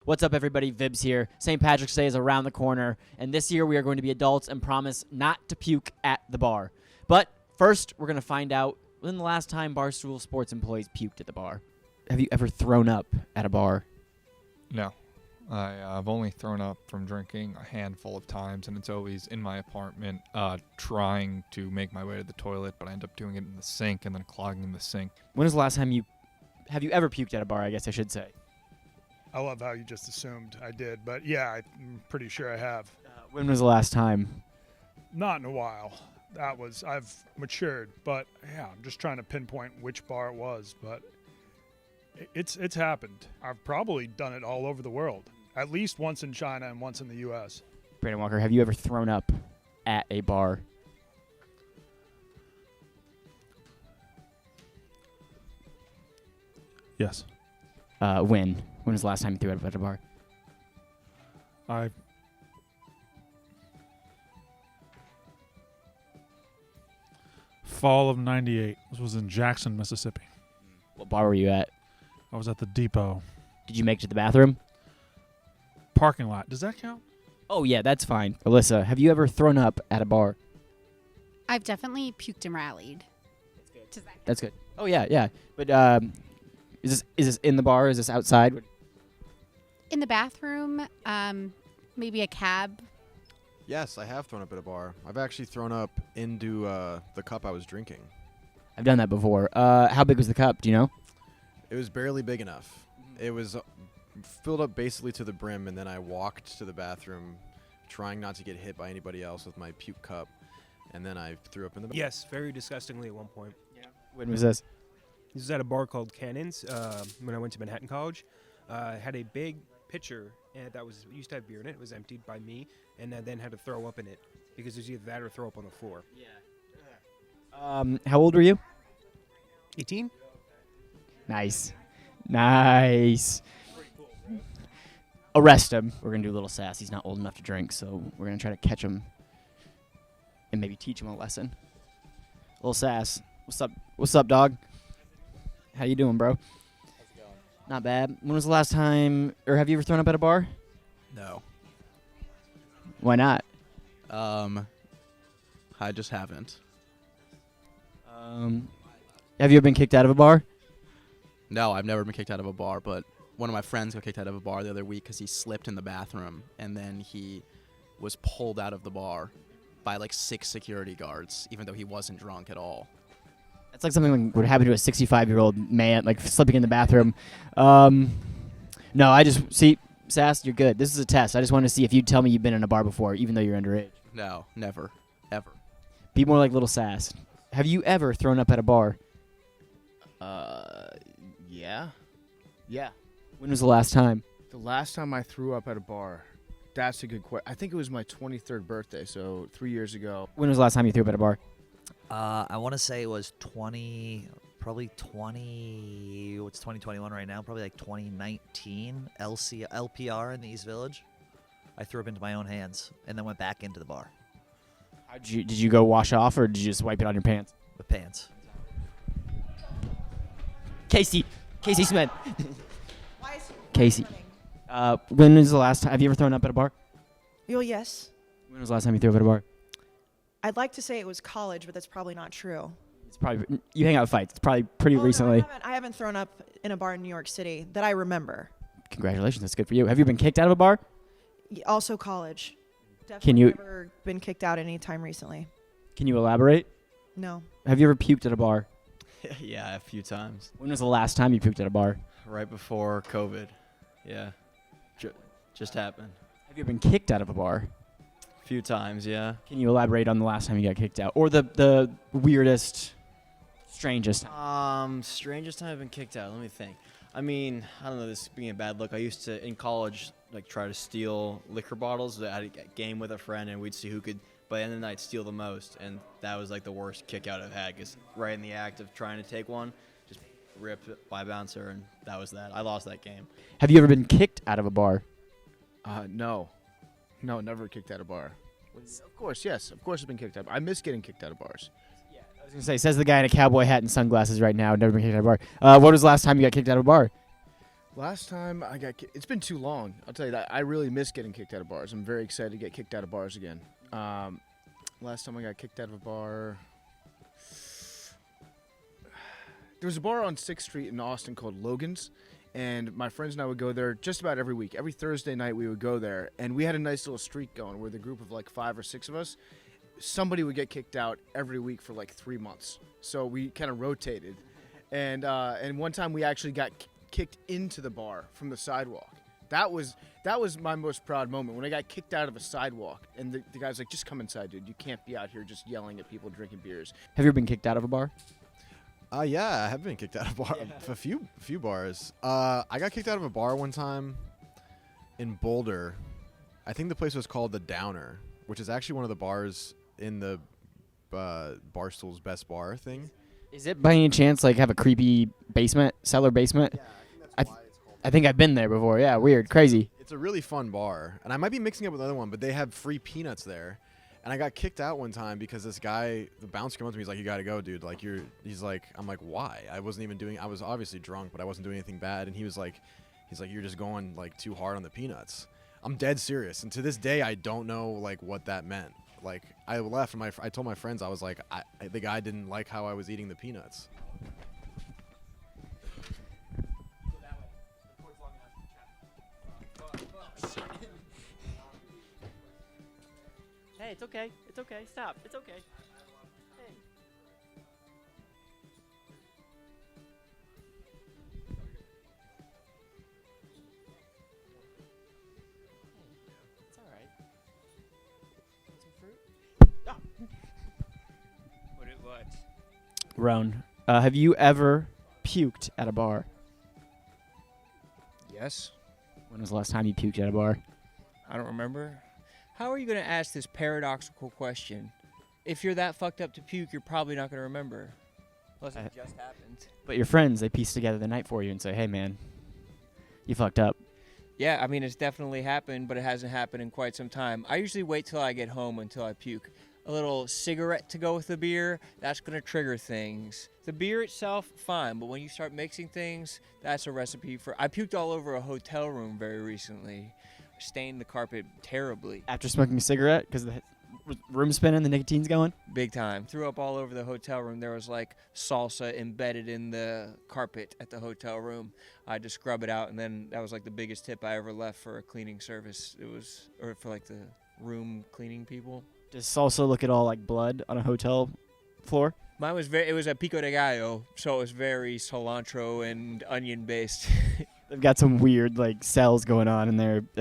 What's up, everybody? Vibs here. St. Patrick's Day is around the corner, and this year we are going to be adults and promise not to puke at the bar. But first, we're going to find out when the last time Barstool Sports employees puked at the bar. Have you ever thrown up at a bar? No. I've only thrown up from drinking a handful of times, and it's always in my apartment trying to make my way to the toilet, but I end up doing it in the sink and then clogging the sink. When was the last time have you ever puked at a bar, I guess I should say? I love how you just assumed I did, but yeah, I'm pretty sure I have. When was the last time? Not in a while. I've matured, but yeah, I'm just trying to pinpoint which bar it was, but it's happened. I've probably done it all over the world, at least once in China and once in the U.S. Brandon Walker, have you ever thrown up at a bar? Yes. When? When was the last time you threw up at a bar? Fall of '98. This was in Jackson, Mississippi. What bar were you at? I was at the depot. Did you make it to the bathroom? Parking lot. Does that count? Oh, yeah, that's fine. Alyssa, have you ever thrown up at a bar? I've definitely puked and rallied. That's good. Oh, yeah. But is this in the bar? Is this outside? In the bathroom, maybe a cab. Yes, I have thrown up at a bar. I've actually thrown up into the cup I was drinking. I've done that before. How big was the cup? Do you know? It was barely big enough. It was filled up basically to the brim, and then I walked to the bathroom trying not to get hit by anybody else with my puke cup, and then I threw up in the bathroom. Yes, very disgustingly at one point. Yeah. When was this? This was at a bar called Cannon's when I went to Manhattan College. I had a big pitcher that used to have beer in it. It was emptied by me, and I then had to throw up in it because it was either that or throw up on the floor. Yeah. How old were you? 18? Nice. Arrest him. We're going to do a little sass. He's not old enough to drink, so we're going to try to catch him and maybe teach him a lesson. A little sass. What's up, dog? How you doing, bro? How's it going? Not bad. When was the last time, or have you ever thrown up at a bar? No. Why not? I just haven't. Have you ever been kicked out of a bar? No, I've never been kicked out of a bar, but one of my friends got kicked out of a bar the other week because he slipped in the bathroom, and then he was pulled out of the bar by like 6 security guards, even though he wasn't drunk at all. That's like something that would happen to a 65-year-old man, like slipping in the bathroom. No, I just see, Sass, you're good. This is a test. I just wanted to see if you'd tell me you've been in a bar before, even though you're underage. No, never, ever. Be more like little Sass. Have you ever thrown up at a bar? Yeah. Yeah. When was the last time? The last time I threw up at a bar, that's a good question. I think it was my 23rd birthday, so 3 years ago. When was the last time you threw up at a bar? I want to say it was what's 2021 right now? Probably like 2019 LPR in the East Village. I threw up into my own hands and then went back into the bar. Did you go wash off, or did you just wipe it on your pants? With pants. Casey Smith. Casey. When was the last time? Have you ever thrown up at a bar? Well, yes. When was the last time you threw up at a bar? I'd like to say it was college, but that's probably not true. It's probably you hang out at fights. It's probably pretty recently. No, I haven't thrown up in a bar in New York City that I remember. Congratulations, that's good for you. Have you been kicked out of a bar? Also college. Definitely Can you never been kicked out any time recently. Can you elaborate? No. Have you ever puked at a bar? Yeah, a few times. When was the last time you puked at a bar? Right before COVID. Yeah. Just happened. Have you ever been kicked out of a bar? A few times, yeah. Can you elaborate on the last time you got kicked out? Or the weirdest, strangest time? Strangest time I've been kicked out. Let me think. I mean, I don't know, this being a bad look. I used to, in college, like try to steal liquor bottles. I had a game with a friend, and we'd see who could, by the end of the night, steal the most. And that was like the worst kick out I've had, because right in the act of trying to take one, just ripped it by a bouncer, and that was that. I lost that game. Have you ever been kicked out of a bar? No. No, never kicked out of a bar. Of course, yes. Of course I've been kicked out. I miss getting kicked out of bars. Yeah, I was going to say, says the guy in a cowboy hat and sunglasses right now, never been kicked out of a bar. What was the last time you got kicked out of a bar? Last time I got it's been too long. I'll tell you that. I really miss getting kicked out of bars. I'm very excited to get kicked out of bars again. Last time I got kicked out of a bar, there was a bar on 6th Street in Austin called Logan's, and my friends and I would go there just about every week. Every Thursday night we would go there, and we had a nice little streak going where the group of like 5 or 6 of us, somebody would get kicked out every week for like 3 months. So we kind of rotated, and one time we actually got kicked into the bar from the sidewalk. That was my most proud moment, when I got kicked out of a sidewalk, and the guy's like, just come inside, dude. You can't be out here just yelling at people drinking beers. Have you ever been kicked out of a bar? Yeah, I have been kicked out of bar, a few bars. I got kicked out of a bar one time in Boulder. I think the place was called the Downer, which is actually one of the bars in the Barstool's Best Bar thing. Is it by any chance like have a creepy basement, cellar basement? Yeah, I think that's why it's called. I think I've been there before. Yeah, weird, crazy. It's a really fun bar, and I might be mixing up with another one, but they have free peanuts there. And I got kicked out one time because this guy, the bouncer, came up to me. He's like, "You gotta go, dude. Like he's like, I'm like, why? I wasn't even doing. I was obviously drunk, but I wasn't doing anything bad. And he's like, you're just going like too hard on the peanuts. I'm dead serious. And to this day, I don't know like what that meant. Like I left, and I told my friends, I was like, the guy didn't like how I was eating the peanuts. Hey, it's okay. It's okay. Stop. It's okay. Hey. It's all right. Want some fruit? Oh. What? Roan, have you ever puked at a bar? Yes. When was the last time you puked at a bar? I don't remember. How are you going to ask this paradoxical question? If you're that fucked up to puke, you're probably not going to remember. Unless it just happened. But your friends, they piece together the night for you and say, hey, man, you fucked up. Yeah, I mean, it's definitely happened, but it hasn't happened in quite some time. I usually wait till I get home until I puke. A little cigarette to go with the beer, that's going to trigger things. The beer itself, fine, but when you start mixing things, that's a recipe for... I puked all over a hotel room very recently. Stained the carpet terribly. After smoking a cigarette? Because the room's spinning, the nicotine's going? Big time. Threw up all over the hotel room. There was like salsa embedded in the carpet at the hotel room. I had to scrub it out, and then that was like the biggest tip I ever left for a cleaning service. It was, or for like the room cleaning people. Does salsa look at all like blood on a hotel floor? Mine was it was a pico de gallo, so it was very cilantro and onion based. They've got some weird like cells going on in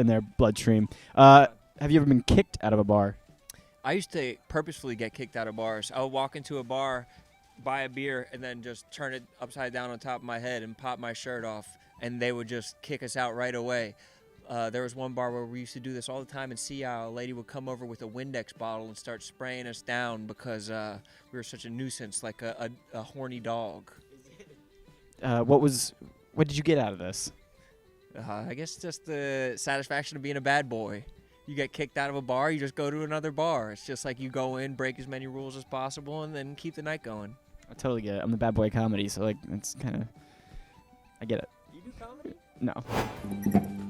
their bloodstream. Have you ever been kicked out of a bar? I used to purposefully get kicked out of bars. I would walk into a bar, buy a beer, and then just turn it upside down on top of my head and pop my shirt off, and they would just kick us out right away. There was one bar where we used to do this all the time in Sea Isle. A lady would come over with a Windex bottle and start spraying us down because we were such a nuisance, like a horny dog. What did you get out of this? I guess just the satisfaction of being a bad boy. You get kicked out of a bar, you just go to another bar. It's just like you go in, break as many rules as possible, and then keep the night going. I totally get it. I'm the bad boy comedy, so like it's kind of... I get it. You do comedy? No.